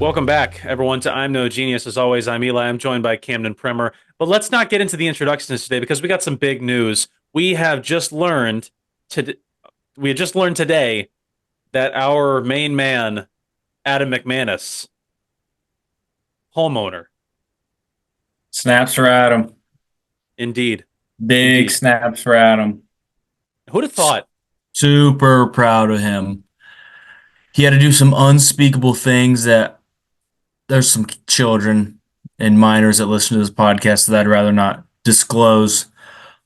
Welcome back, everyone, to I'm No Genius. As always, I'm Eli. I'm joined by Camden Primer. But let's not get into the introductions today because we got some big news. To, we had just learned today that our main man, Adam McManus, homeowner, Snaps for Adam. indeed, Big indeed. snaps for Adam. Who'd have thought? Super proud of him. He had to do some unspeakable things that there's some children and minors that listen to this podcast that I'd rather not disclose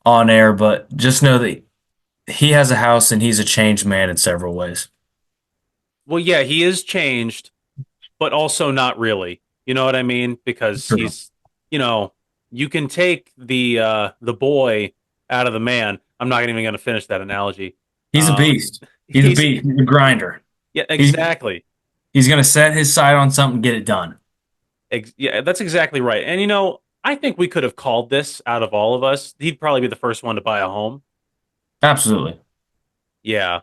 on air, but just know that he has a house and he's a changed man in several ways. Well, yeah, he is changed, but also not really. You know what I mean? Because True. he's, you know, you can take the boy out of the man. I'm not even going to finish that analogy. He's a Um, beast. He's a he's beast. He's a grinder. Yeah, He's exactly. he's gonna set his sight on something and get it done. Yeah, that's exactly right. And I think we could have called this out of all of us. He'd probably be the first one to buy a home. Absolutely. Yeah,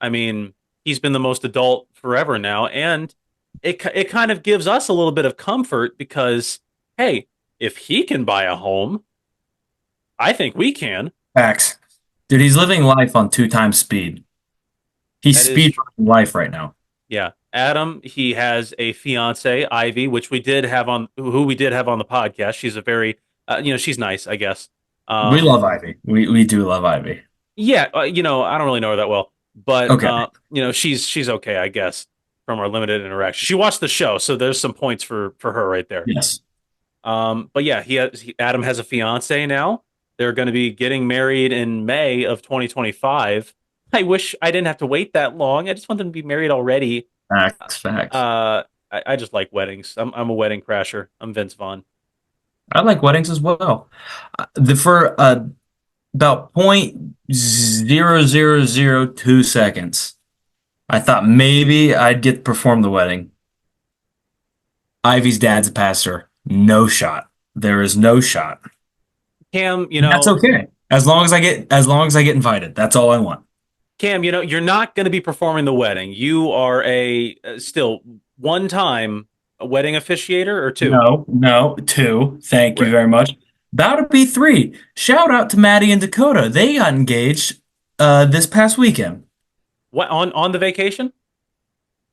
I mean, he's been the most adult forever now, and it kind of gives us a little bit of comfort because hey, if he can buy a home, I think we can. Facts. Dude, he's living life on two times speed. He's That is speed life right now. Yeah, Adam. He has a fiance, Ivy, which we did have on who we did have on the podcast. She's a very, she's nice, I guess. We Um, love Ivy. We do love Ivy. yeah, I don't really know her that well, but Okay. she's okay, I guess, from our limited interaction. She watched the show, so there's some points for her right there. Yes. But yeah, Adam has a fiance now. They're going to be getting married in May of 2025. I wish I didn't have to wait that long. I just want them to be married already. Facts. Facts. I just like weddings. I'm a wedding crasher. I'm Vince Vaughn. I like weddings as well. The for about 0.0002 seconds, I thought maybe I'd get to perform the wedding. Ivy's dad's a pastor. No shot. There is no shot. Cam, That's okay. As long as I get invited. That's all I want. You're not going to be performing the wedding. You are a still one time a wedding officiator or two. No, no, two. Thank you Re- very much. About to be three. Shout out to Maddie and Dakota. They got engaged this past weekend. What on the vacation?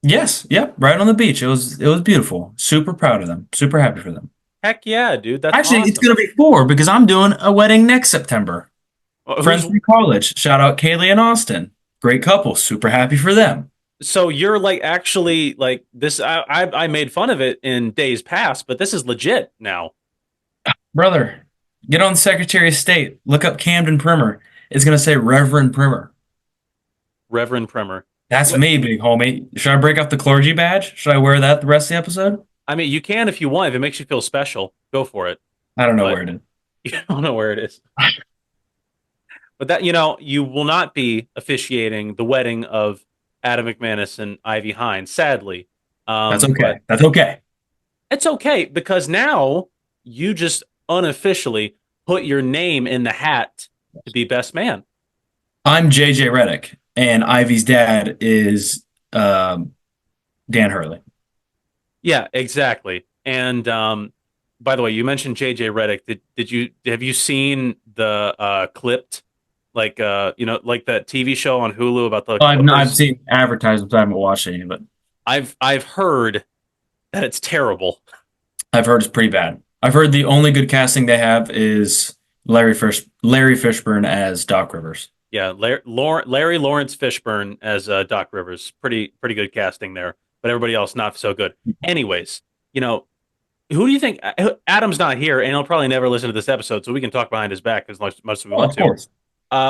Yes, yep, right on the beach. It was beautiful. Super proud of them. Super happy for them. Heck yeah, dude. That's Actually, it's awesome. gonna be four because I'm doing a wedding next September. Who's Friends from college. Shout out Kaylee and Austin. Great couple. Super happy for them. So you're like actually like this? I made fun of it in days past, but this is legit now. Brother, get on the Secretary of State. Look up Camden Primer. It's gonna say Reverend Primer. Reverend Primer. That's What? me, big homie. Should I break out the clergy badge? Should I wear that the rest of the episode? I mean, you can if you want. If it makes you feel special, go for it. I don't know But where it is. you don't know where it is. But that you will not be officiating the wedding of Adam McManus and Ivy Hines, sadly. That's But okay. That's okay. it's okay because now you just unofficially put your name in the hat to be best man. I'm JJ Reddick, and Ivy's dad is Dan Hurley. Yeah, exactly. And by the way, you mentioned JJ Reddick. Did you have you seen the clipped like that TV show on Hulu about the I've Clippers? seen advertisements. I haven't watched any, but I've heard that it's terrible. I've heard it's pretty bad. I've heard the only good casting they have is Larry Fishburne as Doc Rivers. Yeah, Larry Lawrence Fishburne as Doc Rivers. Pretty good casting there, but everybody else not so good. Anyways, who do you think? Adam's not here, and he'll probably never listen to this episode, so we can talk behind his back as much as we Oh, want of to. course.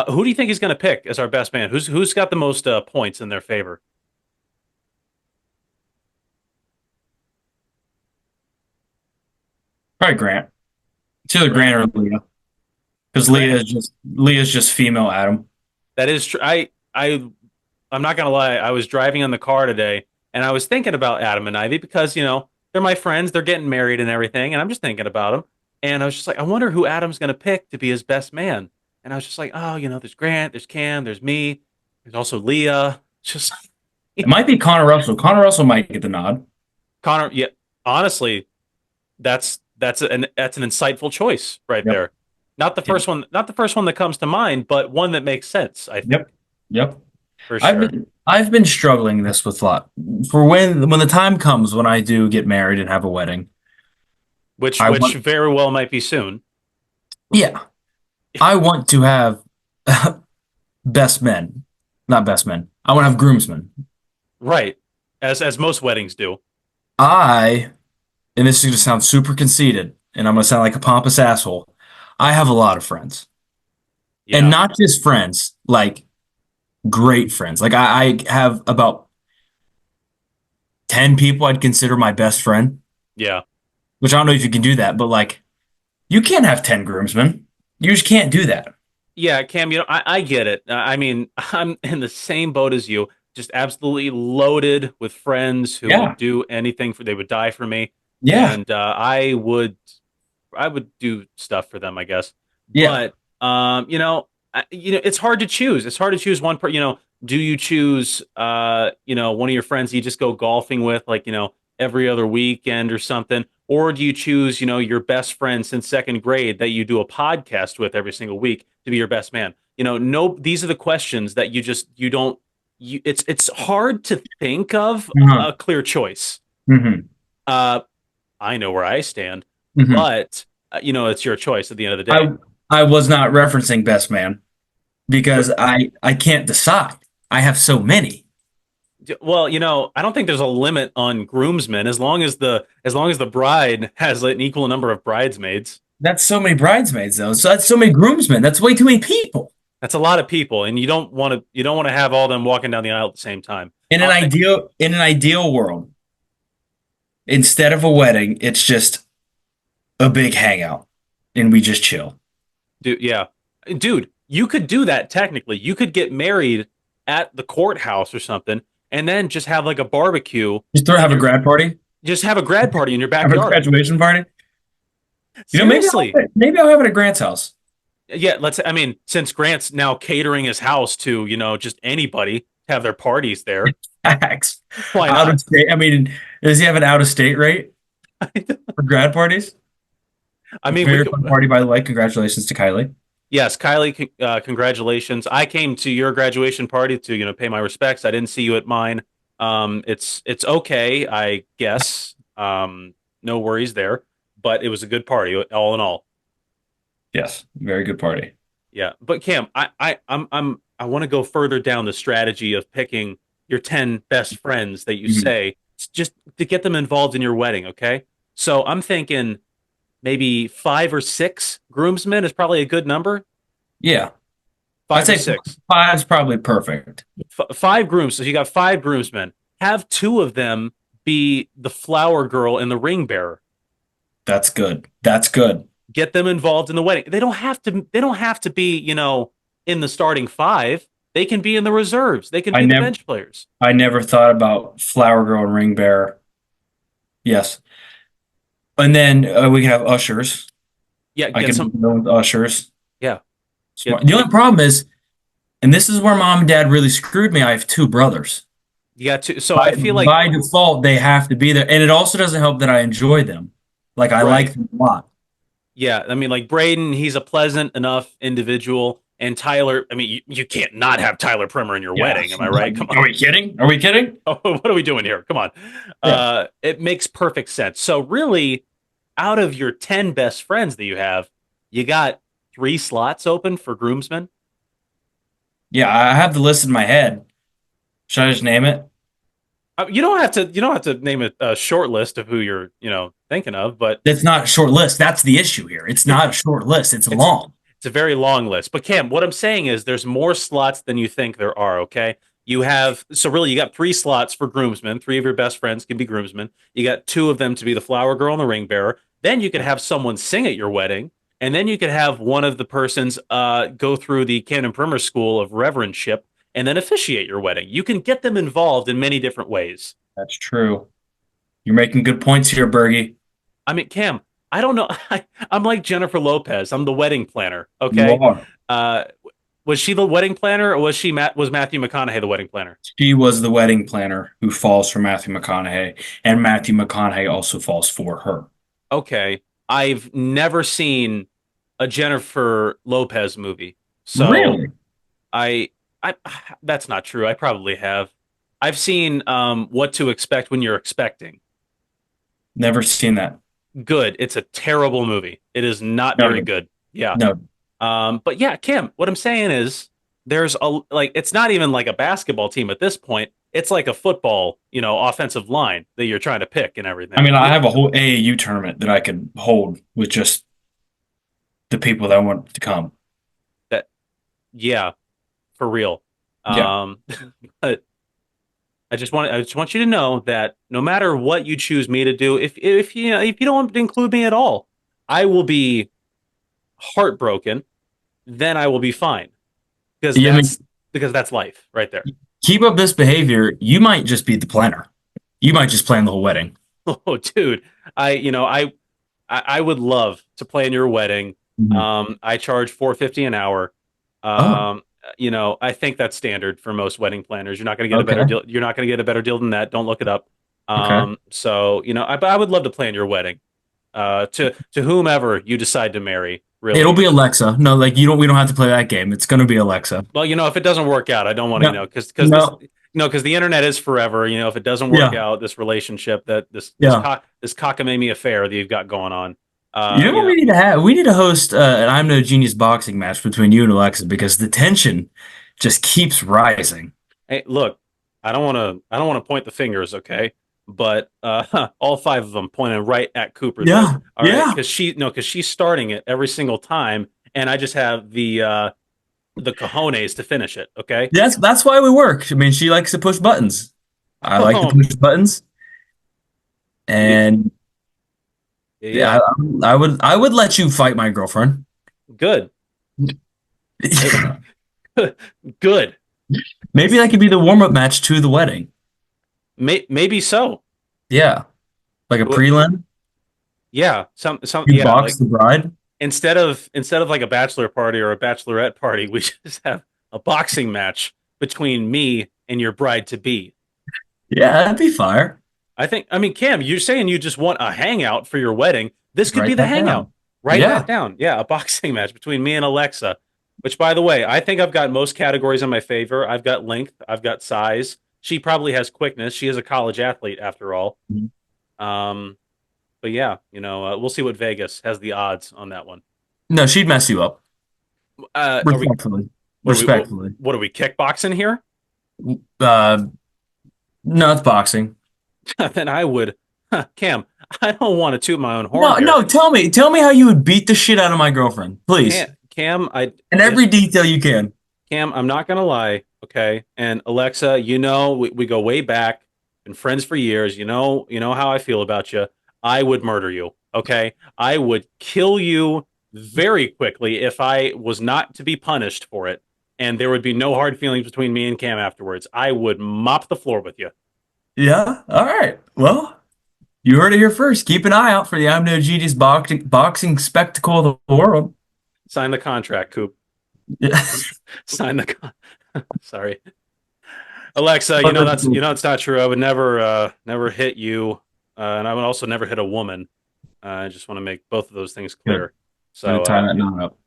Who do you think he's going to pick as our best man? Who's got the most points in their favor? Probably Grant. It's either Grant. Grant or Leah, because Grant. Leah's just female Adam. That is true. I'm not gonna lie. I was driving in the car today, and I was thinking about Adam and Ivy because they're my friends. They're getting married and everything, and I'm just thinking about them. And I was just like, I wonder who Adam's gonna pick to be his best man. And I was just like, oh, there's Grant, there's Cam, there's me, there's also Leah. It's just It might be Connor Russell. Connor Russell might get the nod. Connor, yeah, honestly, that's an insightful choice right Yep. there. Not the Yep. first one, not the first one that comes to mind, but one that makes sense, I think, Yep. Yep. for sure. I've been struggling this with a lot. For when the time comes when I do get married and have a wedding, Which I which want very well might be soon. yeah, I want to have best men, not best men. I want to have groomsmen. Right. As most weddings do. I and this is going to sound super conceited, and I'm going to sound like a pompous asshole. I have a lot of friends, and Yeah. not just friends, like great friends. Like I have about 10 people I'd consider my best friend, Yeah. which I don't know if you can do that, but like you can't have 10 groomsmen. You just can't do that. Yeah, Cam, I get it. I mean, I'm in the same boat as you, just absolutely loaded with friends who would Yeah. do anything they would die for me. Yeah. And I would do stuff for them, I guess. Yeah. But it's hard to choose. It's hard to choose one do you choose one of your friends you just go golfing with like, every other weekend or something? Or do you choose, your best friend since second grade that you do a podcast with every single week to be your best man? No, these are the questions that you don't it's hard to think of Uh-huh. a clear choice. Hmm. Uh, I know where I stand, Hmm. but it's your choice at the end of the day. I I was not referencing best man But because I can't decide. I have so many. well, I don't think there's a limit on groomsmen as long as the bride has an equal number of bridesmaids. That's so many bridesmaids though. So that's so many groomsmen. That's way too many people. That's a lot of people, and you don't want to have all them walking down the aisle at the same time. In an ideal world, instead of a wedding, it's just a big hangout and we just chill. Dude, yeah, dude, you could do that technically. You could get married at the courthouse or something, and then just have like a barbecue Just in have a your grad party, just have a grad party in your have a backyard. graduation party. You know, Seriously. maybe I'll have it at Grant's house. Yeah, I mean, since Grant's now catering his house to, just anybody to have their parties there, Facts. why Out of not? state. I mean, does he have an out of state rate for grad parties? I mean, we Very could, fun party, by the way. Congratulations to Kylie. yes, Kylie, congratulations. I came to your graduation party to, pay my respects. I didn't see you at mine. It's okay, I guess. No worries there, but it was a good party all in all. Yes, very good party. Yeah, but Cam, I want to go further down the strategy of picking your 10 best friends that you Mhm. say just to get them involved in your wedding, okay? So I'm thinking maybe 5 or 6 groomsmen is probably a good number. Yeah, I'd Five or say six, five's probably perfect. five grooms. So you got 5 groomsmen. Have 2 of them be the flower girl and the ring bearer. That's good. That's good. Get them involved in the wedding. They don't have to. They don't have to be, in the starting five. They can be in the reserves. They can I be the never, bench players. I never thought about flower girl and ring bearer. Yes, and then we can have ushers. Yeah, I get can some. go with ushers. Yeah, Smart. The only problem is, and this is where mom and dad really screwed me. I have two brothers. you got to. So I By feel like by default, they have to be there, and it also doesn't help that I enjoy them. Like I like right. them a lot. Yeah, I mean, like Braden, he's a pleasant enough individual, and Tyler. I mean, you can't not have Tyler Primer in your Yeah. wedding. Am I right? Come Are on. we kidding? Are we kidding? What are we doing here? Come on. Yeah. It makes perfect sense. So really, out of your 10 best friends that you have, you got 3 slots open for groomsmen. Yeah, I have the list in my head. Should I just name it? You don't have to name a short list of who you're, thinking of, but It's not a short list. That's the issue here. It's not a short list. It's it's long. it's a very long list. But Cam, what I'm saying is there's more slots than you think there are, okay? You got 3 slots for groomsmen. 3 of your best friends can be groomsmen. You got 2 of them to be the flower girl and the ring bearer. Then you could have someone sing at your wedding. And then you could have one of the persons go through the Canon Primer School of Reverendship and then officiate your wedding. You can get them involved in many different ways. That's true. You're making good points here, Bergie. I mean, Cam, I don't know. I'm like Jennifer Lopez. I'm the wedding planner. You Okay. are. Uh, Was she the wedding planner, or was Matthew McConaughey the wedding planner? She was the wedding planner who falls for Matthew McConaughey, and Matthew McConaughey also falls for her. Okay, I've never seen a Jennifer Lopez movie, so Really? I I that's not true. I probably have. I've seen What to Expect When You're Expecting. Never seen that. Good. It's a terrible movie. It is not very No, good. Yeah. no. But yeah, Kim, what I'm saying is there's a like it's not even like a basketball team at this point. It's like a football, offensive line that you're trying to pick and I everything. mean, I have a whole AAU tournament that I could hold with just the people that want to come. That yeah, for real. Yeah. Um, but I just want you to know that no matter what you choose me to do, if you don't want to include me at all, I will be heartbroken. Then I will be fine because Yeah, I mean, that's life right there. keep up this behavior. You might just be the planner. You might just plan the whole wedding. Oh, dude, I you know I would love to plan your wedding. Mhm. I charge 450 an hour. Oh, Um, I think that's standard for most wedding planners. You're not going to get a better okay. deal. You're not going to get a better deal than that. Don't look it up. Okay. So I would love to plan your wedding. To whomever you decide to marry, It'll really. be Alexa. No, like we don't have to play that game. It's gonna be Alexa. Well, if it doesn't work out, I don't want to, No, because this, no. because the internet is forever. If it doesn't work Yeah, out, this relationship, that yeah. this cockamamie affair that you've got going on, You know what we need to have? We need to host an I'm No Genius boxing match between you and Alexa because the tension just keeps rising. hey, look, I don't want to point the fingers, okay? But all five of them pointing right at Cooper's head. Yeah, All right, yeah. because she's starting it every single time, and I just have the cojones to finish it. Okay. That's why we work. I mean, she likes to push buttons. I like to Um, push buttons, yeah, and yeah, yeah, I would let you fight my girlfriend. good. Hey, good. Maybe that could be the warm-up match to the wedding. Maybe so. Yeah, like a prelim. Yeah, some You yeah, box like the bride. instead of like a bachelor party or a bachelorette party, we just have a boxing match between me and your bride to be. Yeah, that'd be fire. I mean, Cam, you're saying you just want a hangout for your wedding. This could be Write the that hangout. down. Write Yeah. that down. Yeah, a boxing match between me and Alexa, which, by the way, I think I've got most categories in my favor. I've got length, I've got size. She probably has quickness. She is a college athlete after all. Um, but yeah, we'll see what Vegas has the odds on that one. No, she'd mess you up. Are we? Respectfully. What are we? Respectfully. What are we kickboxing here? Uh, no, it's boxing. Then I would, Cam. I don't want to toot my own horn No, here. no, tell me how you would beat the shit out of my girlfriend, please. Cam, In every detail you can. Cam, I'm not gonna lie, okay? And Alexa, we go way back, been friends for years. You know how I feel about you. I would murder you, okay? I would kill you very quickly if I was not to be punished for it, and there would be no hard feelings between me and Cam afterwards. I would mop the floor with you. Yeah. All right. Well, you heard it here first. Keep an eye out for the I'm No Genius boxing spectacle of the world. Sign the contract, Coop. Yeah. Sign the. Sorry, Alexa. It's not true. I would never hit you, and I would also never hit a woman. I just want to make both of those things Good. clear. Gonna So tie that knot up.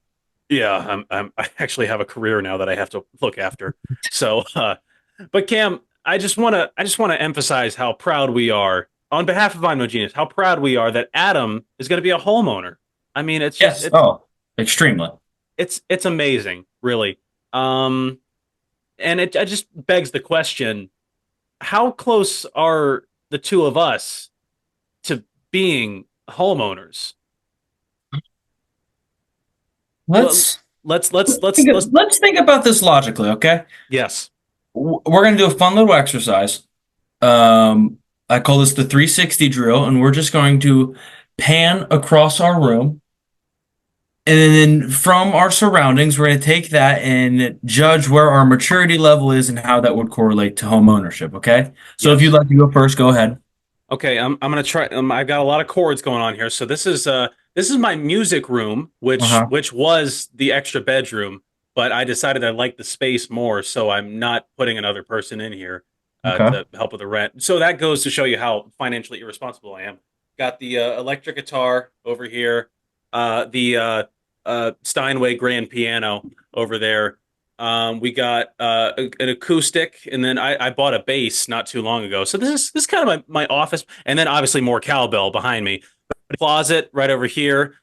yeah, I actually have a career now that I have to look after. So, but Cam, I just want to emphasize how proud we are on behalf of I'm No Genius. How proud we are that Adam is going to be a homeowner. I mean, it's just Yes. Oh, extremely. it's amazing, really. Um, and it just begs the question: how close are the two of us to being homeowners? Well, Let's let's let's think about this logically, okay? yes. We're gonna do a fun little exercise. Um, I call this the 360 drill, and we're just going to pan across our room. And then from our surroundings, we're going to take that and judge where our maturity level is and how that would correlate to home ownership. Okay. So if you'd Yes. like to go first, go ahead. Okay, I'm gonna try. I've got a lot of chords going on here. So this is my music room, which Uh-huh. which was the extra bedroom, but I decided I like the space more, so I'm not putting another person in here Okay. to help with the rent. So that goes to show you how financially irresponsible I am. Got the electric guitar over here, the Steinway grand piano over there. We got an acoustic, and then I bought a bass not too long ago. So this is kind of my office, and then obviously more cowbell behind me. The closet right over here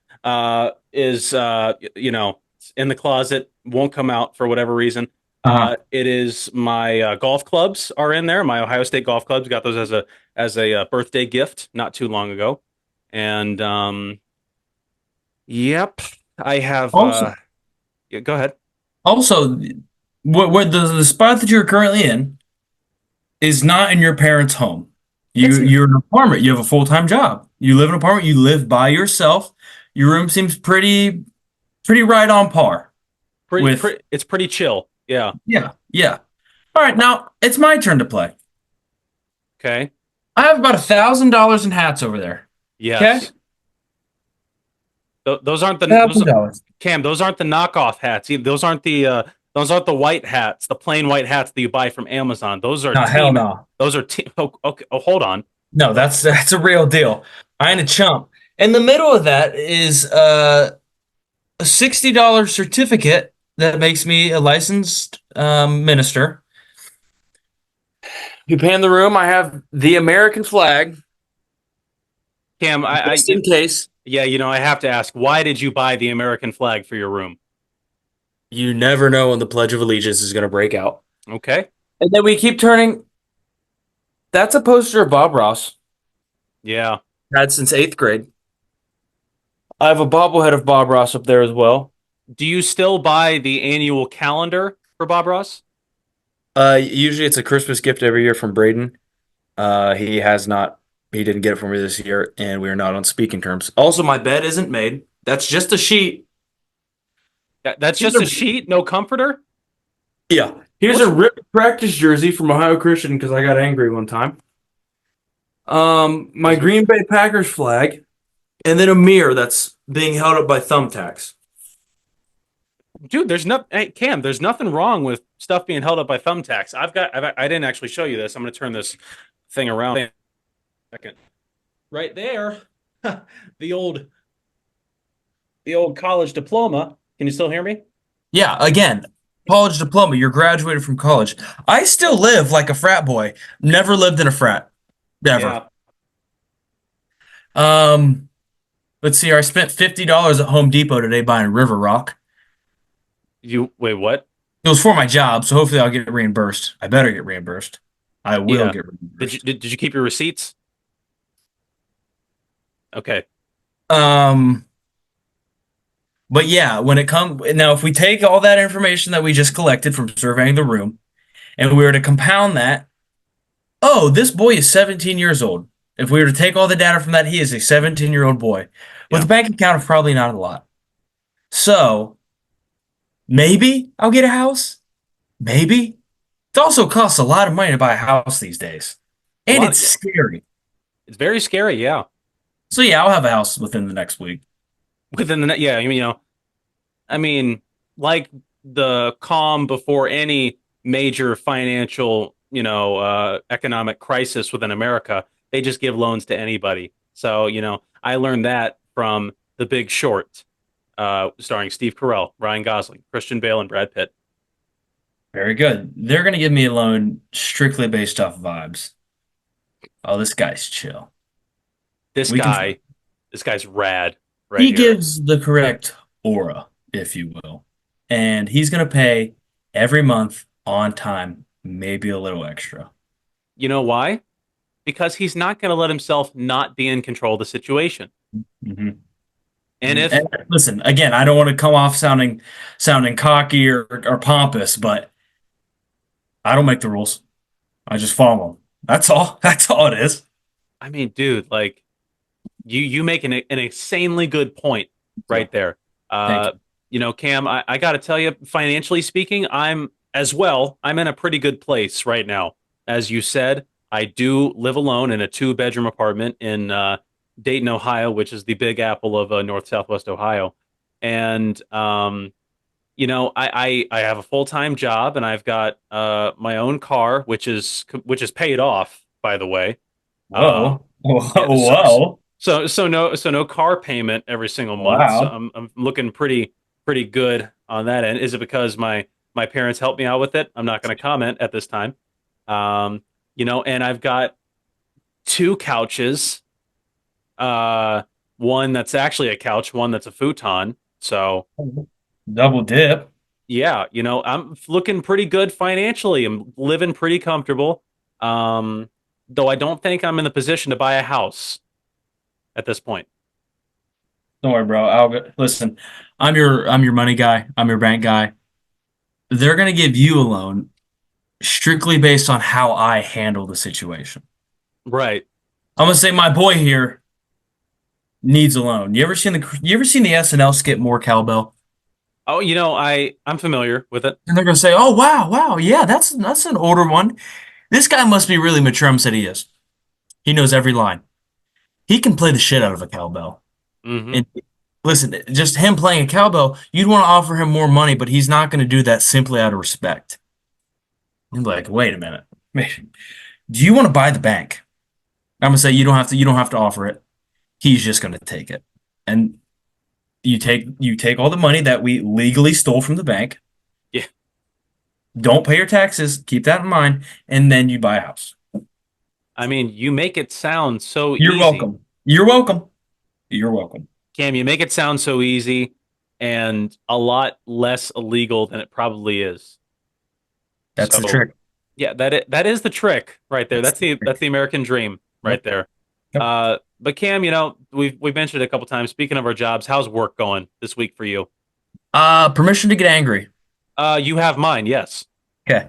is in the closet, won't come out for whatever reason. Uh-huh. It is my golf clubs are in there. My Ohio State golf clubs, got those as a birthday gift not too long ago, and yep, I have. Also, Yeah, go ahead. also, what the spot that you're currently in is not in your parents' home. It's You're in an apartment. You have a full-time job. You live in an apartment. You live by yourself. Your room seems pretty right on par with. it's pretty chill. Yeah. Yeah, yeah. All right, now it's my turn to play. Okay. I have about $1,000 in hats over there. Okay, Yes. Those aren't those $1,000. Cam. Those aren't the knockoff hats. Those aren't the white hats, the plain white hats that you buy from Amazon. Those are No, hell team. no. Those are team. Oh, okay. Oh, hold on. No, that's a real deal. I ain't a chump. In the middle of that is a $60 certificate that makes me a licensed minister. You pan the room. I have the American flag, Cam, just in case. yeah, I have to ask, why did you buy the American flag for your room? You never know when the Pledge of Allegiance is going to break out. Okay. And then we keep turning. That's a poster of Bob Ross. Yeah. Had since eighth grade. I have a bobblehead of Bob Ross up there as well. Do you still buy the annual calendar for Bob Ross? Usually it's a Christmas gift every year from Braden. He has not. He didn't get it for me this year, and we are not on speaking terms. Also, my bed isn't made. That's just a sheet. That's Here's just a a sheet, no comforter. Yeah. Here's What's a ripped practice jersey from Ohio Christian because I got angry one time. My is there, Green Bay Packers flag, and then a mirror that's being held up by thumbtacks. dude? There's no Hey, Cam. There's nothing wrong with stuff being held up by thumbtacks. I didn't actually show you this. I'm going to turn this thing around. Second, right there, the old college diploma. Can you still hear me? Yeah, again, college diploma. You're graduated from college. I still live like a frat boy. Never lived in a frat. Never. Yeah. Um, let's see here. I spent $50 at Home Depot today buying River Rock. You wait. What? It was for my job, so hopefully I'll get reimbursed. I better get reimbursed. I will Yeah. get reimbursed. Did you keep your receipts? Okay. Um, but yeah, when it comes now, if we take all that information that we just collected from surveying the room and we were to compound that, oh, this boy is 17 years old. If we were to take all the data from that, he is a 17-year-old boy with Yeah. a bank account of probably not a lot. So maybe I'll get a house. Maybe. It also costs a lot of money to buy a house these days. A And lot. it's Yeah. scary. It's very scary. Yeah. So yeah, I'll have a house within the next week. Within the yeah. I mean, like the calm before any major financial, economic crisis within America, they just give loans to anybody. So, I learned that from The Big Short, starring Steve Carell, Ryan Gosling, Christian Bale, and Brad Pitt. Very good. They're going to give me a loan strictly based off vibes. Oh, this guy's chill. This We can. guy, this guy's rad right He here. gives the correct aura, if you will. And he's going to pay every month on time, maybe a little extra. You know why? Because he's not going to let himself not be in control of the situation. hmm And if And listen, again, I don't want to come off sounding cocky or pompous, but I don't make the rules. I just follow them. That's all. That's all it is. I mean, dude, like you make an insanely good point So, right there. thank Uh, you. Cam, I got to tell you, financially speaking, I'm in a pretty good place right now. As you said, I do live alone in a two-bedroom apartment in Dayton, Ohio, which is the Big Apple of North Southwest Ohio, and I have a full-time job and I've got my own car, which is paid off, by the way. Um, Whoa. yeah, Whoa. so no car payment every single month. So Wow. I'm looking pretty good on that end. Is it because my parents helped me out with it? I'm not going to comment at this time. Um, and I've got two couches. Uh, one that's actually a couch, one that's a futon. So Double dip. yeah, I'm looking pretty good financially. I'm living pretty comfortable. Though I don't think I'm in the position to buy a house at this point. Don't worry, bro. Listen. I'm your money guy. I'm your bank guy. They're gonna give you a loan strictly based on how I handle the situation. Right. I'm gonna say my boy here needs a loan. You ever seen the SNL skit More Cowbell? Oh, I'm familiar with it. And they're gonna say, "Oh wow, wow, yeah, that's an older one. This guy must be really mature." I'm said he is. He knows every line. He can play the shit out of a cowbell. Hmm. And listen, just him playing a cowbell, you'd want to offer him more money, but he's not going to do that simply out of respect. He's like, wait a minute. Do you want to buy the bank? I'm gonna say you don't have to offer it. He's just gonna take it. And you take all the money that we legally stole from the bank. Yeah. Don't pay your taxes, keep that in mind, and then you buy a house. I mean, you make it sound so You're easy. welcome. You're welcome. You're welcome. Cam, you make it sound so easy and a lot less illegal than it probably is. That's the So, trick. yeah, that is the trick right there. That's That's the the trick. American dream right Yep. there. Yep. But Cam, we've mentioned it a couple times. Speaking of our jobs, how's work going this week for you? Permission to get angry. You have mine, yes. Okay.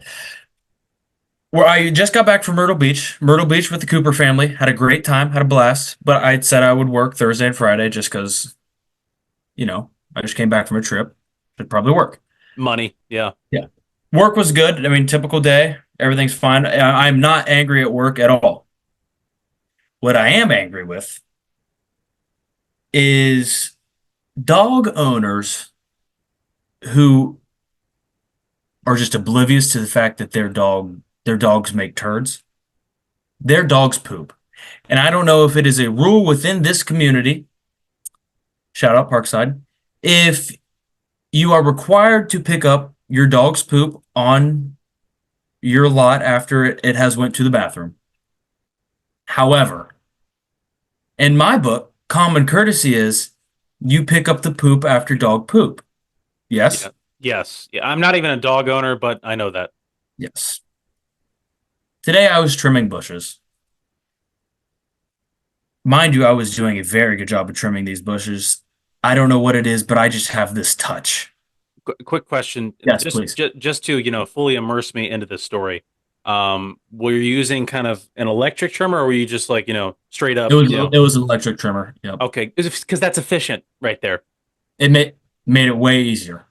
Where I just got back from Myrtle Beach. Myrtle Beach with the Cooper family. Had a great time, had a blast. But I said I would work Thursday and Friday just because, I just came back from a trip. Should probably work. Money, yeah. Yeah. Work was good. I mean, typical day. Everything's fine. I'm not angry at work at all. What I am angry with is dog owners who are just oblivious to the fact that their dogs make turds. Their dogs poop. And I don't know if it is a rule within this community, shout out Parkside, if you are required to pick up your dog's poop on your lot after it has went to the bathroom. However, in my book, common courtesy is you pick up the poop after dog poop. Yeah. Yes? Yes. Yeah, I'm not even a dog owner, but I know that. Yes. Today I was trimming bushes. Mind you, I was doing a very good job of trimming these bushes. I don't know what it is, but I just have this touch. Quick question, Yes, just please. just just to fully immerse me into this story. Were you using kind of an electric trimmer, or were you just like straight It up? was it was an electric trimmer. Yep. Okay, because that's efficient right there. It made it way easier.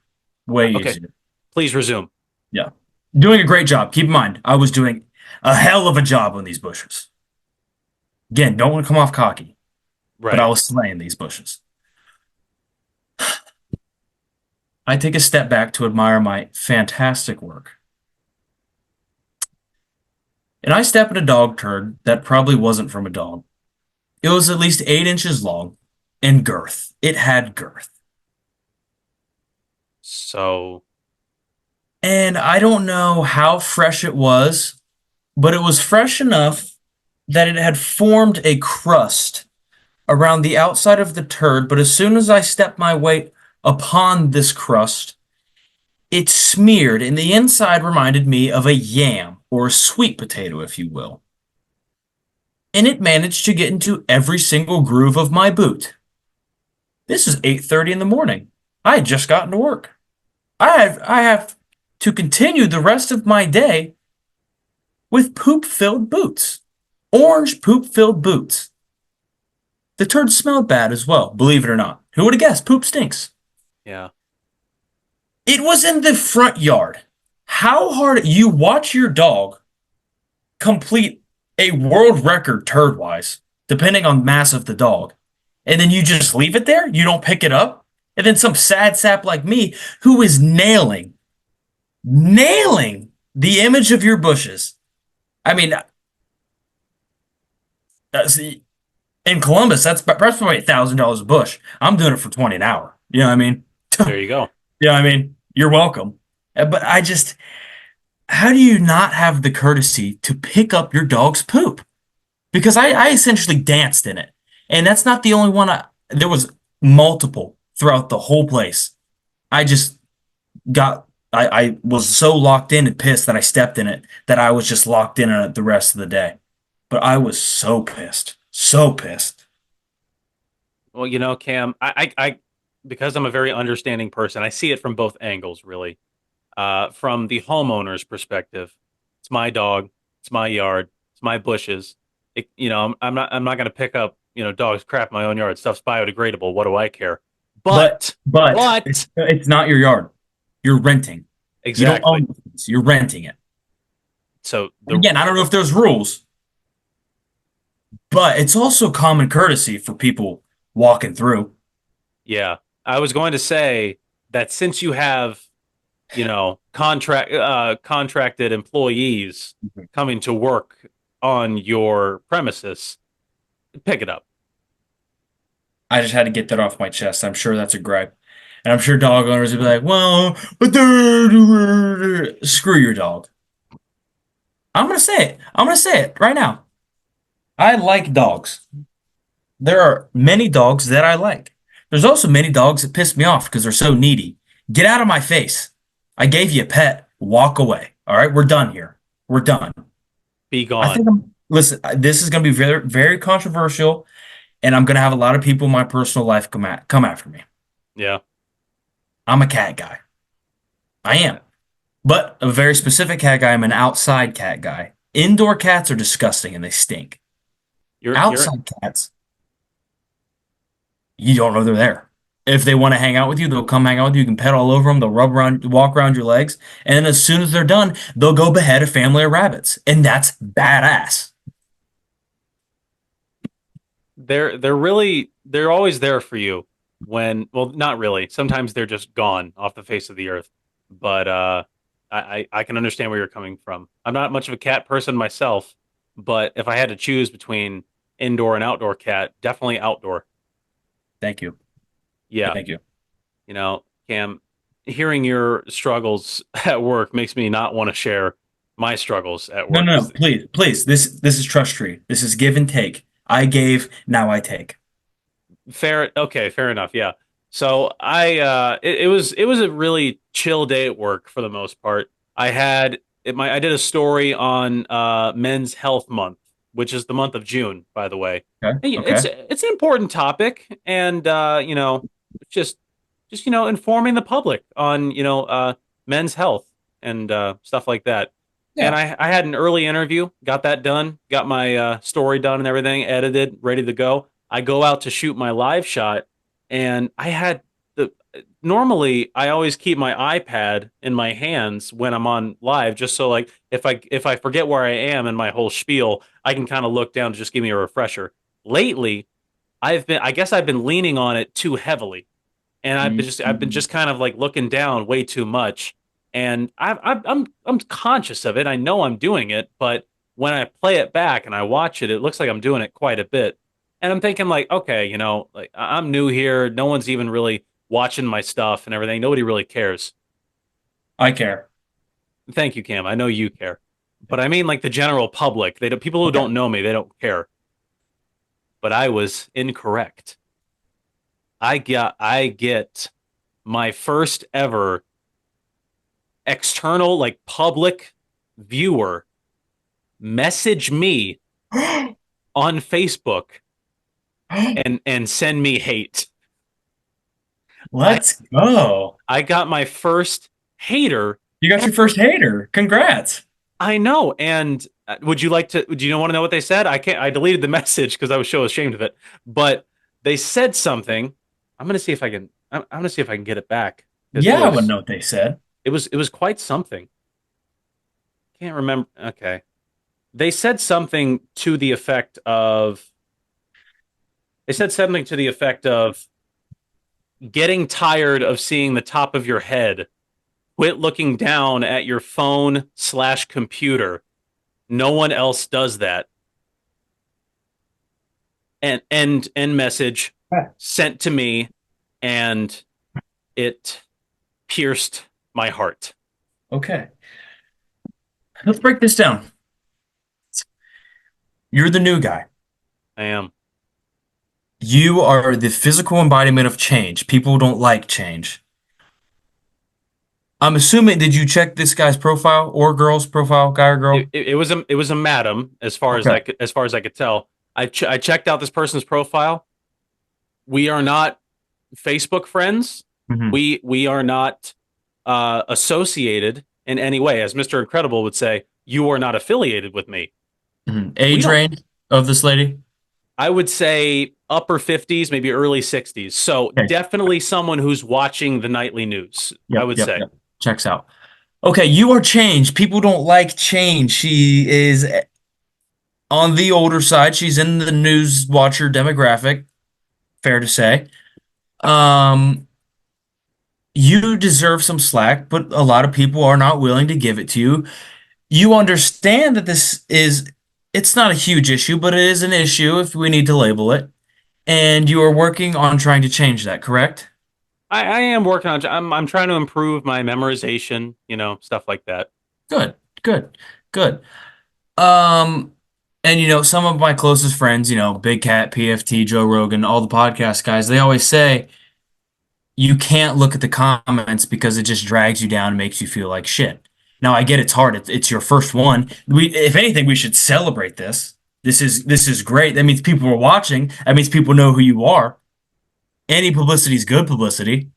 Way Okay, easier. please resume. Yeah. Doing a great job. Keep in mind, I was doing a hell of a job on these bushes. Again, don't want to come off cocky, but I Right. was slaying these bushes. I take a step back to admire my fantastic work. And I step in a dog turd that probably wasn't from a dog. It was at least 8 inches long and girth. It had girth. So And I don't know how fresh it was, but it was fresh enough that it had formed a crust around the outside of the turd. But as soon as I stepped my weight upon this crust, it smeared, and the inside reminded me of a yam or a sweet potato, if you will. And it managed to get into every single groove of my boot. This is 8:30 in the morning. I had just gotten to work. I have to continue the rest of my day with poop-filled boots. Orange poop-filled boots. The turd smelled bad as well, believe it or not. Who would have guessed? Poop stinks. yeah, It was in the front yard. How hard you watch your dog complete a world record turd wise, depending on mass of the dog, and then you just leave it there? You don't pick it up? And then some sad sap like me who is nailing the image of your bushes. I mean, see, in Columbus, that's probably $1,000 a bush. I'm doing it for 20 an hour. You know what I mean? There you go. Yeah, I mean, you're welcome. But I just, how do you not have the courtesy to pick up your dog's poop? Because I essentially danced in it. And that's not the only one. There was multiple throughout the whole place. I just I was so locked in and pissed that I stepped in it that I was just locked in on it the rest of the day. But I was so pissed. So pissed. Well, Cam, because I'm a very understanding person, I see it from both angles, really. From the homeowner's perspective, it's my dog, it's my yard, it's my bushes. I'm not going to pick up, dog's crap in my own yard. Stuff's biodegradable. What do I care? But But, but but, it's not your yard. You're renting. You don't exactly. own this. You're renting it. So And the again, I don't know if there's rules, but it's also common courtesy for people walking through. Yeah, I was going to say that since you have, contracted employees coming to work on your premises, pick it up. I just had to get that off my chest. I'm sure that's a gripe. And I'm sure dog owners would be like, well, screw your dog. I'm going to say it. I'm going to say it right now. I like dogs. There are many dogs that I like. There's also many dogs that piss me off because they're so needy. Get out of my face. I gave you a pet. Walk away. All right, we're done here. We're done. Be I gone. think listen, this is going to be very, very controversial, and I'm going to have a lot of people in my personal life come after me. Yeah. I'm a cat guy. I am. But a very specific cat guy. I'm an outside cat guy. Indoor cats are disgusting and they stink. You're Outside cats, you don't know they're there. If they want to hang out with you, they'll come hang out with you. You can pet all over them. They'll rub around, walk around your legs. And then as soon as they're done, they'll go behead a family of rabbits. And that's badass. they're always there for you when, well, not really. Sometimes they're just gone off the face of the earth. But I can understand where you're coming from. I'm not much of a cat person myself, but if I had to choose between indoor and outdoor cat, definitely outdoor. Thank you. Yeah. Thank you. Cam, hearing your struggles at work makes me not want to share my struggles at No, work. no, no. 'Cause Please, please. This is trust tree. This is give and take. I gave, now I take. fair, okay, fair enough. Yeah. So it was a really chill day at work for the most part. I did a story on Men's Health Month, which is the month of June, by the way. Okay. And Okay. it's an important topic, and just informing the public on men's health and stuff like that. And Yeah. I had an early interview, got that done, got my story done and everything, edited, ready to go. I go out to shoot my live shot, and I had the normally I always keep my iPad in my hands when I'm on live, just so like if I forget where I am in my whole spiel, I can kind of look down to just give me a refresher. Lately, I guess I've been leaning on it too heavily, and I've been Mhm. just kind of like looking down way too much, and I'm conscious of it. I know I'm doing it, but when I play it back and I watch it, it looks like I'm doing it quite a bit, and I'm thinking like, okay, like I'm new here. No one's even really watching my stuff and everything. Nobody really cares. I care. Thank you, Cam. I know you care, but I mean like the general public. They don't, people who Okay. don't know me, they don't care. But I was incorrect. I get my first ever external, like public viewer message me on Facebook and send me hate. I Let's go. I got my first hater You got your ever. first hater. Congrats. I know. And would you like to? Do you want to know what they said? I can't. I deleted the message because I was so ashamed of it. But they said something. I'm gonna see if I can. I'm gonna see if I can get it back because Yeah, I would know what they said. it was quite something. Can't remember. Okay. They said something to the effect of they said something to the effect of getting tired of seeing the top of your head. Quit looking down at your phone slash computer. No one else does that. And end message sent to me, and it pierced my heart. Okay. Let's break this down. You're the new guy. I am. You are the physical embodiment of change. People don't like change. I'm assuming, did you check this guy's profile or girl's profile, guy or girl? It was a madam as far as Okay. I could tell. I checked out this person's profile. We are not Facebook friends. Hmm. We are not associated in any way. As Mr. Incredible would say, you are not affiliated with me. Hmm. We Age don't. range of this lady? I would say upper 50s, maybe early 60s. So Okay. definitely someone who's watching the nightly news, I Yep, would yep, say. yep. Checks out. Okay, you are change. People don't like change. She is on the older side. She's in the news watcher demographic, fair to say. Um, you deserve some slack, but a lot of people are not willing to give it to you. You understand that it's not a huge issue, but it is an issue if we need to label it. And you are working on trying to change that, correct? I am working on. I'm trying to improve my memorization. Stuff like that. Good, good, good. Um, and some of my closest friends, Big Cat, PFT, Joe Rogan, all the podcast guys, they always say you can't look at the comments because it just drags you down and makes you feel like shit. Now I get it's hard. It's your first one. If anything, we should celebrate this. This is great. That means people are watching. That means people know who you are. Any publicity is good publicity.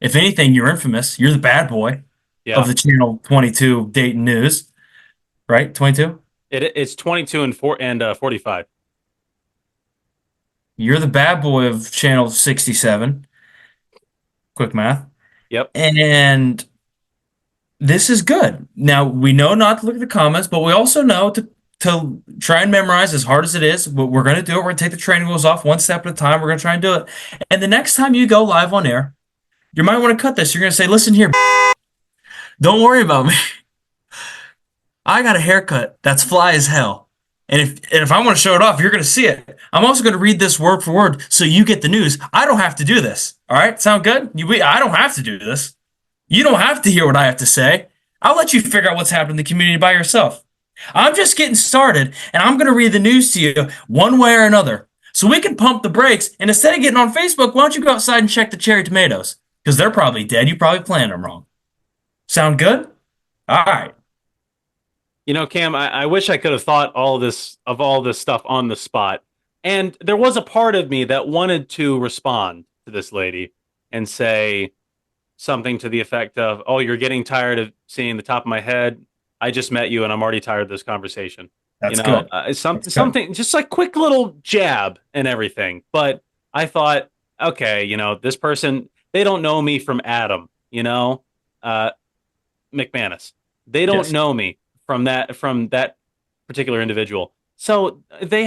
If anything, you're infamous. You're the bad boy of Yeah. the channel 22 Dayton News, right? 22. It's 22 and 45. You're the bad boy of channel 67. Quick math. Yep. And this is good. Now we know not to look at the comments, but we also know to try and memorize as hard as it is. But we're gonna do it. We're gonna take the training wheels off one step at a time. We're gonna try and do it. And the next time you go live on air, you might want to cut this. You're gonna say, "Listen here, don't worry about me. I got a haircut that's fly as hell. And if I want to show it off, you're gonna see it. I'm also gonna read this word for word so you get the news. I don't have to do this. All right, sound good? I don't have to do this. You don't have to hear what I have to say. I'll let you figure out what's happening in the community by yourself. I'm just getting started, and I'm going to read the news to you one way or another. So we can pump the brakes, and instead of getting on Facebook, why don't you go outside and check the cherry tomatoes? Because they're probably dead. You probably planted them wrong. Sound good? All right. Cam, I wish I could have thought all this stuff on the spot. And there was a part of me that wanted to respond to this lady and say something to the effect of, "Oh, you're getting tired of seeing the top of my head. I just met you, and I'm already tired of this conversation." That's good. That's good. Something just like quick little jab and everything. But I thought, okay, this person, they don't know me from Adam. Uh, McManus. They don't Yes. know me from that particular individual. So they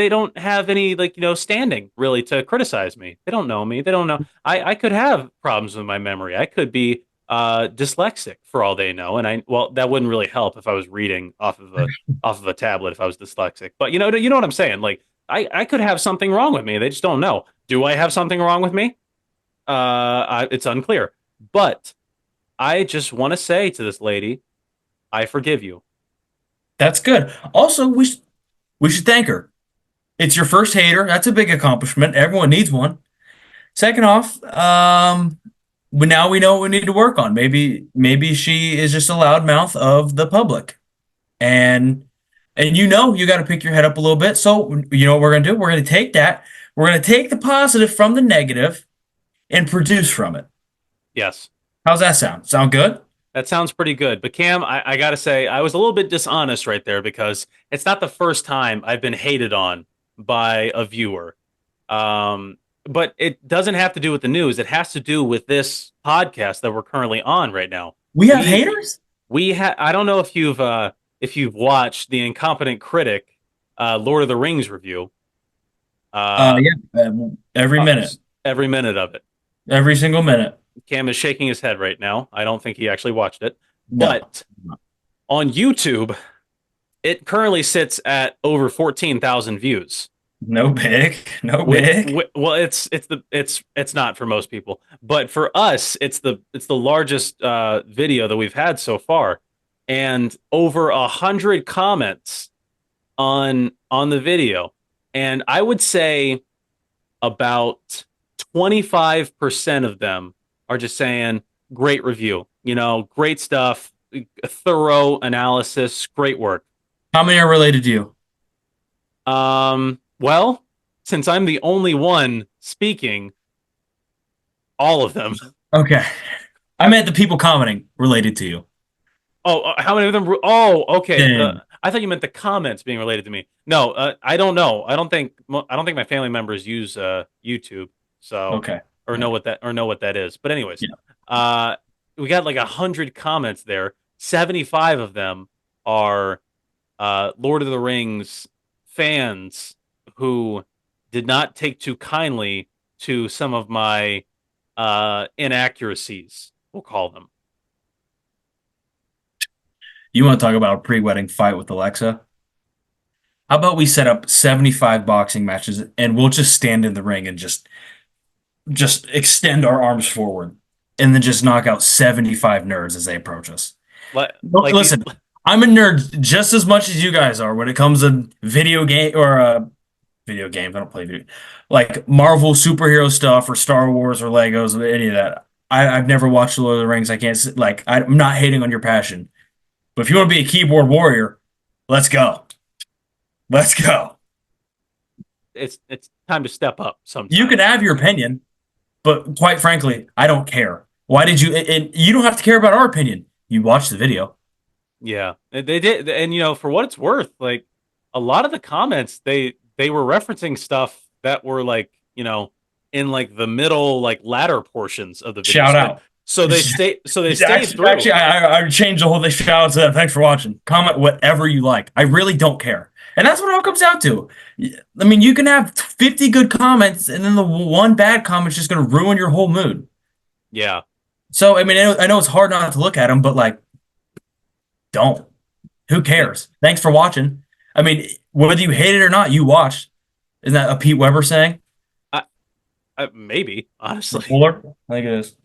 don't have any standing really to criticize me. They don't know me. They don't know. I could have problems with my memory. I could be dyslexic for all they know. And that wouldn't really help if I was reading off of a tablet if I was dyslexic. But you know what I'm saying? Like I could have something wrong with me. They just don't know. Do I have something wrong with me? It's unclear. But I just want to say to this lady, I forgive you. That's good. Also, we should thank her. It's your first hater. That's a big accomplishment. Everyone needs one. Second off, but now we know what we need to work on. Maybe she is just a loudmouth of the public, and you got to pick your head up a little bit. So you know what we're gonna do? We're gonna take that. We're gonna take the positive from the negative and produce from it. Yes, How's that sound? Sound good? that sounds pretty good. But Cam, I got to say, I was a little bit dishonest right there because it's not the first time I've been hated on by a viewer. Um, but it doesn't have to do with the news. It has to do with this podcast that we're currently on right now. We have We haters. I don't know if you've watched the Incompetent Critic Lord of the Rings review. Uh, Yeah, every minute. every minute of it. Every single minute. Cam is shaking his head right now. I don't think he actually watched it. No. But on YouTube, it currently sits at over 14,000 views. No big. No big. Well, it's not for most people, but for us, it's the largest video that we've had so far, and over 100 comments on the video, and I would say about 25% of them are just saying great review, great stuff, thorough analysis, great work. How many are related to you? Well, since I'm the only one speaking, all of them. Okay. I meant the people commenting related to you. Oh, how many of them? Oh, okay. Then, I thought you meant the comments being related to me. No, I don't know. I don't think my family members use YouTube, so okay. or know Okay. what that is. But anyways, Yeah. uh, we got like 100 comments there. 75 of them are Lord of the Rings fans who did not take too kindly to some of my inaccuracies. We'll call them. You want to talk about a pre-wedding fight with Alexa? How about we set up 75 boxing matches and we'll just stand in the ring and just extend our arms forward and then just knock out 75 nerds as they approach us. Like these. Listen, I'm a nerd just as much as you guys are when it comes to video games. I don't play video like Marvel superhero stuff or Star Wars or Legos or any of that. I've never watched Lord of the Rings. I can't like I'm not hating on your passion, but if you want to be a keyboard warrior, let's go. Let's go. It's time to step up You can sometimes. have your opinion, but quite frankly, I don't care. Why did you? And you don't have to care about our opinion. You watched the video. Yeah, they did, and for what it's worth, like a lot of the comments, they were referencing stuff that were like in like the middle, like latter portions of the video. Shout So they out. so they stay so they stayed Actually, through. I changed the whole thing. Shout out to them. Thanks for watching. Comment whatever you like. I really don't care. And that's what it all comes down to. I mean, you can have 50 good comments, and then the one bad comment's just going to ruin your whole mood. Yeah, So, I mean, I know it's hard not to look at them, but like, don't. Who yeah. cares? Thanks for watching. I mean, whether you hate it or not, you watched. Isn't that a Pete Weber saying? I, maybe The honestly, Fuller? I think it is.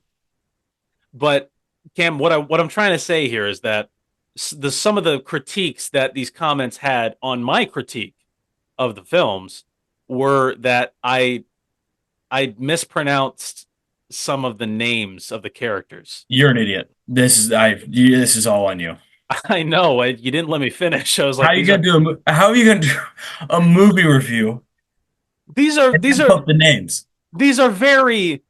but Cam, what I'm trying to say here is that some of the critiques that these comments had on my critique of the films were that I mispronounced some of the names of the characters. You're an idiot. This is all on you. I know you didn't let me finish. I was How like, you gonna how are you gonna do a movie review these are and these mess are up the names? these are very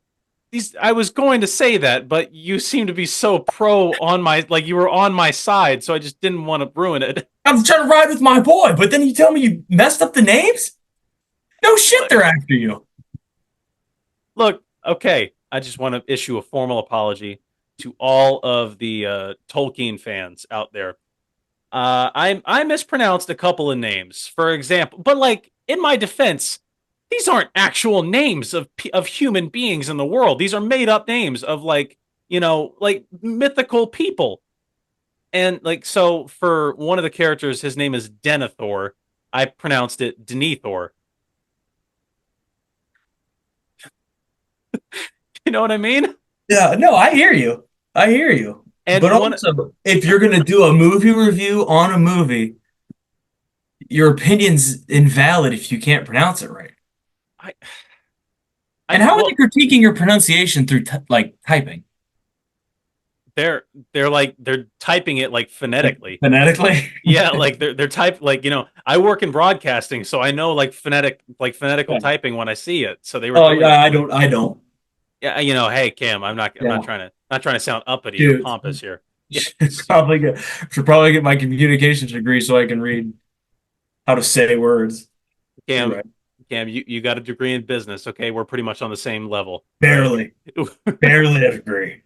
these. I was going to say that, but you seem to be so pro on my like you were on my side, so I just didn't want to ruin it. I was trying to ride with my boy, but then you tell me you messed up the names? No shit, Look, they're after you. look, okay. I just want to issue a formal apology to all of the Tolkien fans out there. I mispronounced a couple of names, for example, but like in my defense, these aren't actual names of human beings in the world. These are made up names of like like mythical people. And like so, for one of the characters, his name is Denethor. I pronounced it Denethor. You know what I mean? Yeah, no, I hear you. I hear you. And But one, also, if you're gonna do a movie review on a movie, your opinion's invalid if you can't pronounce it right. I, And I how are they well, critiquing your pronunciation through like typing? they're typing it like Like phonetically. phonetically? Yeah, like they're type like I work in broadcasting, so I know like phonetical Yeah. typing when I see it. So they were Oh doing yeah, it. I don't. Yeah, hey Cam, I'm not Yeah. trying to sound uppity or Dude, pompous here. Yeah, should probably get my communications degree so I can read how to say words. You're Cam, right. Cam, you got a degree in business, okay? We're pretty much on the same level. All right. Barely, barely a degree.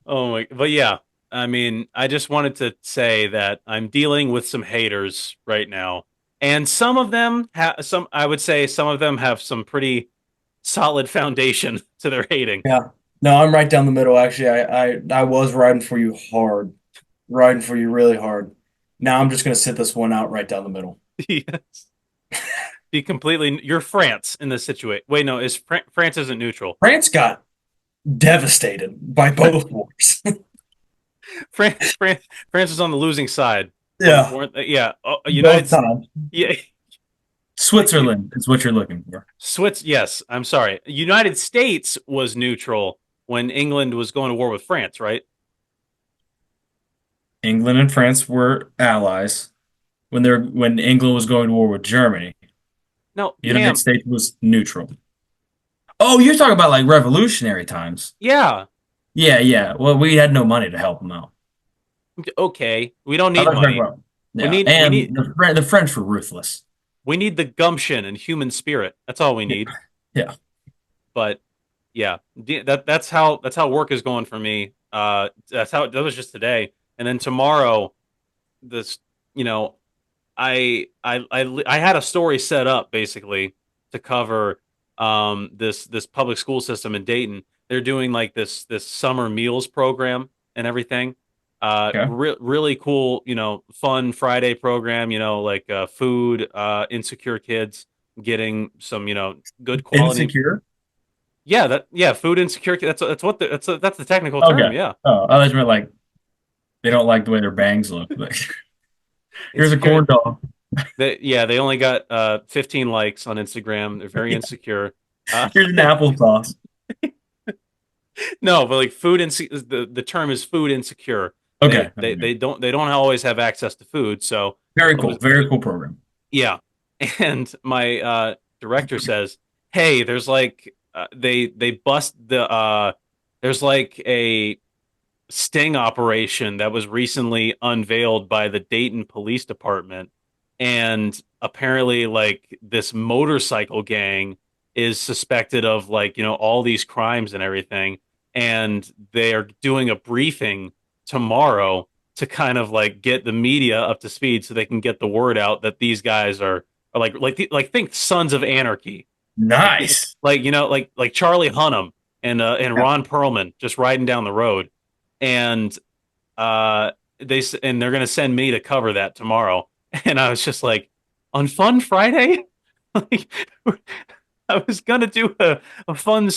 Oh my, but yeah, I mean, I just wanted to say that I'm dealing with some haters right now, and some of them have some. I would say some of them have some pretty solid foundation to their hating. Yeah. No, I'm right down the middle. Actually, I was riding for you hard, riding for you really hard. Now I'm just gonna sit this one out right down the middle. Yes. Be completely. You're France in this situation. Wait, no, is France isn't neutral. France got devastated by both wars. France is on the losing side. Yeah, Weren't they? Yeah. both times. Yeah. Switzerland is what you're looking for. Yes, I'm sorry. United States was neutral when England was going to war with France, right? England and France were allies when England was going to war with Germany. No, The United Cam. States was neutral. Oh, you're talking about like revolutionary times. Yeah. Yeah, yeah. Well, we had no money to help them out. Okay. We don't I need thought you were talking money. about yeah, and the French were ruthless. We need the gumption and human spirit. That's all we Yeah, need. yeah. But yeah, that's how work is going for me. That was just today, and then tomorrow, this you know, I had a story set up basically to cover this public school system in Dayton. They're doing like this summer meals program and everything. Okay. Really cool, fun Friday program. Like food insecure kids getting some good quality. Insecure. Food insecure. That's the technical term. Okay. Yeah, Oh, I just meant like they don't like the way their bangs look. Like, here's a insecure. corn dog. They only got 15 likes on Instagram. They're very insecure. Here's an applesauce. No, but like the term is food insecure. Okay. They don't always have access to food. So Very I cool. was Very cool program. yeah, and my director says, "Hey, there's like they bust there's like a sting operation that was recently unveiled by the Dayton Police Department, and apparently like this motorcycle gang is suspected of like all these crimes and everything, and they are doing a briefing tomorrow to kind of like get the media up to speed so they can get the word out that these guys are like think Sons of Anarchy, like Nice. like Charlie Hunnam and Yeah. Ron Perlman just riding down the road, and they're gonna send me to cover that tomorrow. And I was just like, on Fun Friday, like I was gonna do a fun,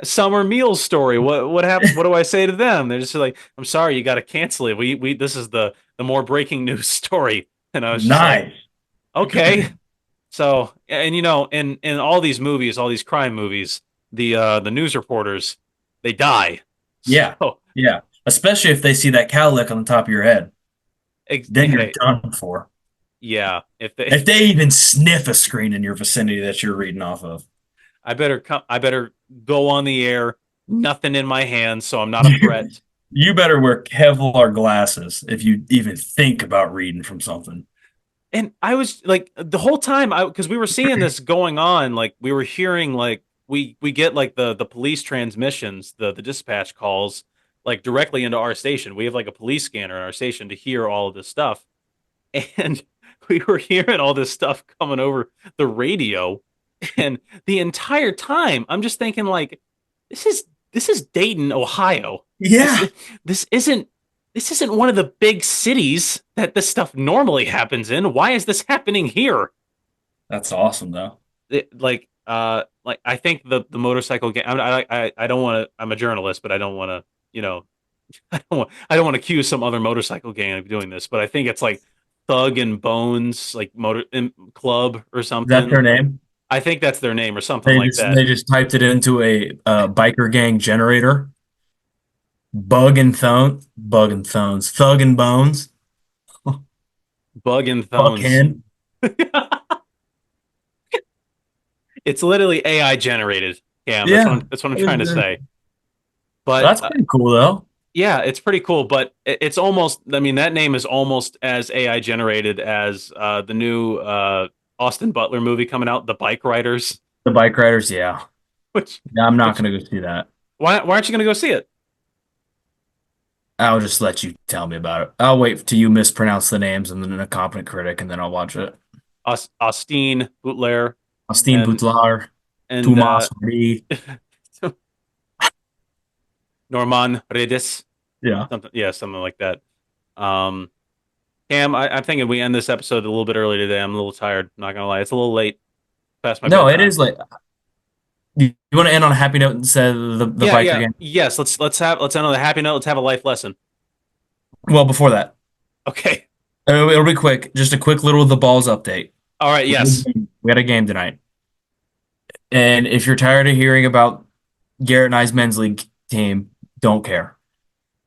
summer meals story. What happened? What do I say to them? They're just like, I'm sorry, you got to cancel it. We this is the more breaking news story. And I was just like, Nice. okay. So and in all these movies, all these crime movies, the news reporters they die. Yeah. So Yeah. Especially if they see that cowlick on the top of your head. Then you're hey, done for. yeah, if they If they even sniff a screen in your vicinity that you're reading off of, I better go on the air, nothing in my hands, so I'm not a you, threat. you better wear Kevlar glasses if you even think about reading from something. And I was like the whole time because we were seeing this going on, like we were hearing like we get like the police transmissions, the dispatch calls like directly into our station. We have like a police scanner in our station to hear all of this stuff. And we were hearing all this stuff coming over the radio, and the entire time I'm just thinking like this is this is Dayton, Ohio. This Yeah. this isn't this isn't one of the big cities that this stuff normally happens in. Why is this happening here? That's awesome, though. Like I think the motorcycle gang. I don't want to. I'm a journalist, but I don't want to. I don't want to accuse some other motorcycle gang of doing this. But I think it's like Thug and Bones, like club or Is that their something. name? I think that's their name or something They like just that. they just typed it into a biker gang generator. Bug and Thones, Thug and Bones, Bug and Thones. Buckhead. It's literally AI generated. Cam, Yeah, that's what I'm trying to say. But that's pretty cool though. yeah, it's pretty cool. But it's almost. I mean, that name is almost as AI generated as the new Austin Butler movie coming out, The Bike Riders. The bike riders, yeah. Which Yeah, I'm not which gonna go see that. why aren't you gonna go see it? I'll just let you tell me about it. I'll wait till you mispronounce the names and then a competent critic, and then I'll watch it. Austin Butler Austin and Butlar. and Tomas Lee. Norman Redes, Yeah. something, yeah, something like that. Um, Cam, I'm thinking we end this episode a little bit early today. I'm a little tired. Not gonna lie, it's a little late past my No, it bedtime. is like you want to end on a happy note instead of the Yeah, biker yeah, game. yes. Let's end on a happy note. Let's have a life lesson. Well, before that, Okay. it'll be quick. Just a quick little the balls update. All right. Yes. We had a game tonight, and if you're tired of hearing about Garrett and I's men's league team, don't care.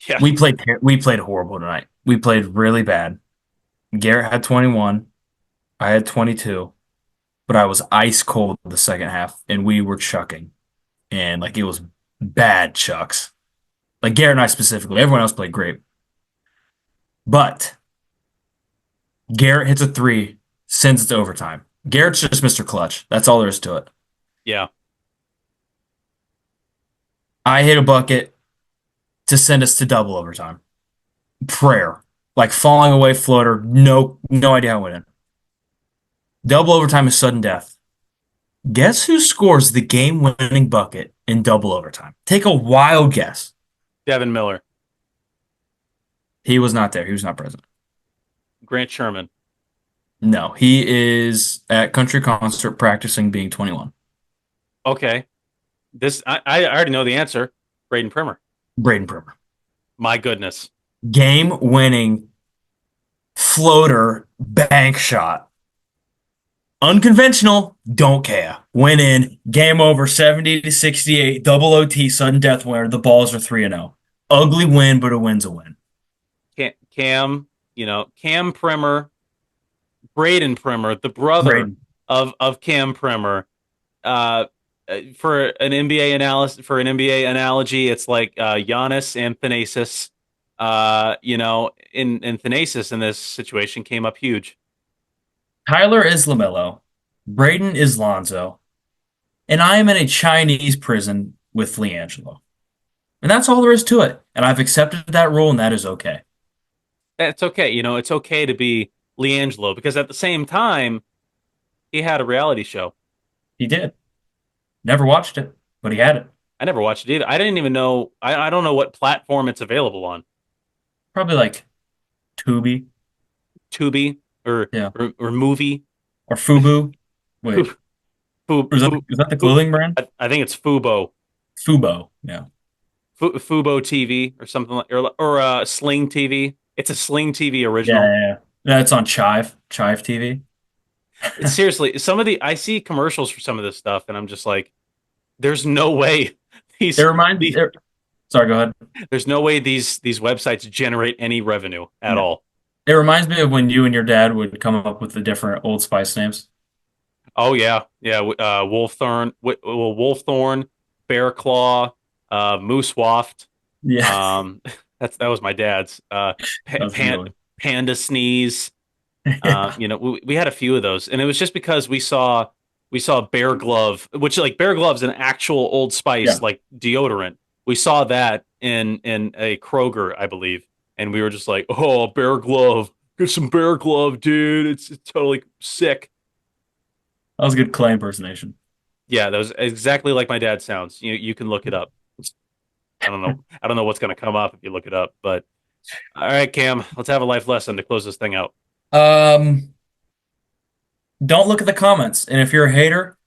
Yeah. We played horrible tonight. We played really bad. Garrett had 21. I had 22, but I was ice cold the second half, and we were chucking, and like it was bad chucks. Like Garrett and I specifically. Everyone else played great, but Garrett hits a three, sends it to overtime. Garrett's just Mr. Clutch. That's all there is to it. Yeah. I hit a bucket to send us to double overtime. Prayer. Like falling away floater. No idea how it went in. Double overtime is sudden death. Guess who scores the game-winning bucket in double overtime? Take a wild guess. Devin Miller, He was not there. He was not present. Grant Sherman. No, he is at country concert practicing being 21. Okay. I already know the answer. Braden Primer. Braden Primer. My goodness. Game-winning floater bank shot. Unconventional, don't care. Win in, game over, 70 to 68, double OT, sudden death winner. The Balls are 3-0. Ugly win, but a win's a win. Cam, Cam Primer, Braden Primer, the brother Braden. of Cam Primer. Uh, for an NBA analysis, for an NBA analogy, it's like Giannis and Thanasis. In Thanasis in this situation came up huge. Tyler is LaMelo. Braden is Lonzo. And I am in a Chinese prison with LiAngelo. And that's all there is to it. And I've accepted that rule, and that is okay. It's okay, it's okay to be LiAngelo because at the same time he had a reality show. He did. Never watched it, but he had it. I never watched it either. I didn't even know. I don't know what platform it's available on. Probably like Tubi. Tubi or Yeah. or movie. Or Fubu. Wait, Fu, Fu, is that, Fu, is that the Fu, clothing brand? I think it's Fubo. Fubo. Yeah. Fubo TV or something like or Sling TV. It's a Sling TV Yeah, original. yeah, yeah. That's on Chive TV. It's seriously some of the I see commercials for some of this stuff and I'm just like, there's no way It these reminds the it, sorry, go ahead. there's no way these websites generate any revenue at No. all. It reminds me of when you and your dad would come up with the different Old Spice names. Oh yeah, yeah. Wolfthorn, Bear Claw, Moose Waft. Yeah, That was my dad's. that was a good one. Panda Sneeze. Yeah. We had a few of those, and it was just because we saw Bear Glove, which like Bear Glove's an actual Old Spice Yeah. like deodorant. We saw that in a Kroger, I believe, and we were just like, oh, Bear Glove, get some Bear Glove, dude. It's totally sick. That was a good Clay impersonation. Yeah, that was exactly like my dad sounds. You can look it up. I don't know. I don't know what's going to come up if you look it up. But all right, Cam, let's have a life lesson to close this thing out. Um, don't look at the comments. And if you're a hater,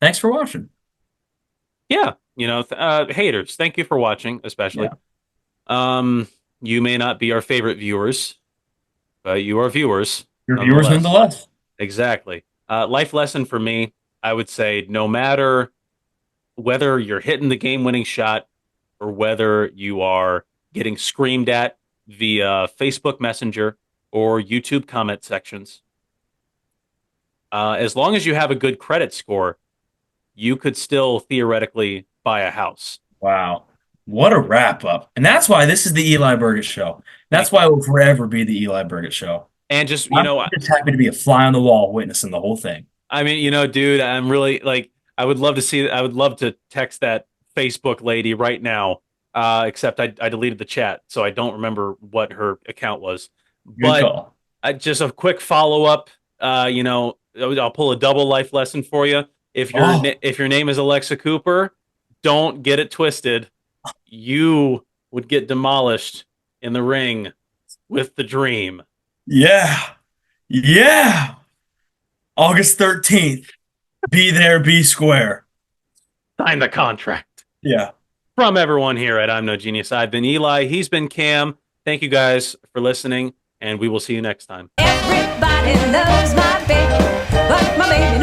thanks for watching. Yeah, haters, thank you for watching, especially. Yeah. Um, you may not be our favorite viewers, but you are viewers Your viewers nonetheless. nonetheless. Exactly. Life lesson for me, I would say, no matter whether you're hitting the game-winning shot or whether you are getting screamed at via Facebook Messenger or YouTube comment sections, as long as you have a good credit score, you could still theoretically buy a house. Wow. What a wrap up. And that's why this is the Eli Burgett show. That's Thank why you. it will forever be the Eli Burgett show. And just, I'm just happy to be a fly on the wall witnessing the whole thing. I mean, dude, I'm really like, I would love to text that Facebook lady right now. Except I deleted the chat, so I don't remember what her account was. Good But call. just a quick follow up. I'll pull a double life lesson for you. Oh, if your name is Alexa Cooper, don't get it twisted. You would get demolished in the ring with the Dream. yeah. Yeah. August 13th. Be there, be square. Sign the contract. Yeah. From everyone here at I'm No Genius, I've been Eli. He's been Cam. Thank you guys for listening, and we will see you next time. Everybody loves my baby, but my baby